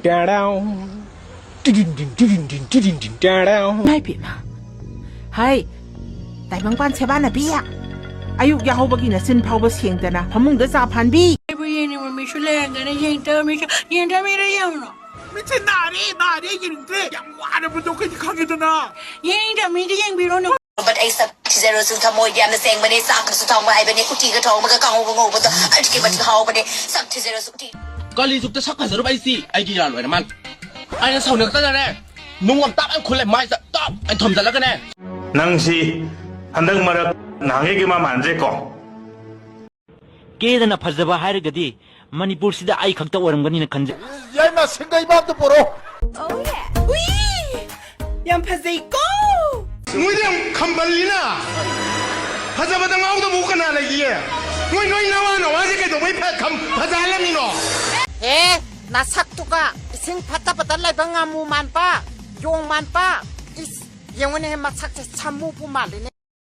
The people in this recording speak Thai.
ดาดาวไม่ผิดมาเฮ้ยแต่บางบ้านใช้บ้านน่ะพี่อ่ะอายุยาวบ่กินน่ะสิ้นเผาบ่เสียงแต่นะพะมึงก็3,000บี้ไอ้ผู้หญิงนี่มันไม่ช่วยแรงกันนะยิงเธอไม่ช่วยยิงเธอไม่ได้ยังหรอไม่ใช่나리 얘기는데 양와는 부족해 강해잖아ยิงเธอไม่ได้ยังบีโรนบัดไอ้สัตว์ที่จะรู้ขโมยยามในเสียงบัดนี้สักสุดทองไว้บัดนี้กูตีกระทองมันก็กังงงบัดไอ้ที่บัดเฮาบัดนี้สักที่จะรู้ที่ก็ลีสุกจะชักกันสรุปไอ้สิไอ้กี่อย่างหน่อยนะมันไอ้เสาเหนือตั้งแต่แรกนุ่งกับตับไอ้คนเลยไม่จะตับไอ้ถมจะแล้วกันแน่낭시 한당 말아 낭에게만 만질거 깨드나 파자바 하르가디 마니푸르시다 아이 각다 오름거니는 간제 야이마 생각이 마음도 보러 오예 위 양파세이고 무이랑 캄발리나 파자바당 아우도 못 가나 이게 너희 나와나 와지게도 왜 파자할라미노 나 삭두가 생 파타바달라이 방아무만 빠 용만 빠 영원히 막 삭제 참무부만 리네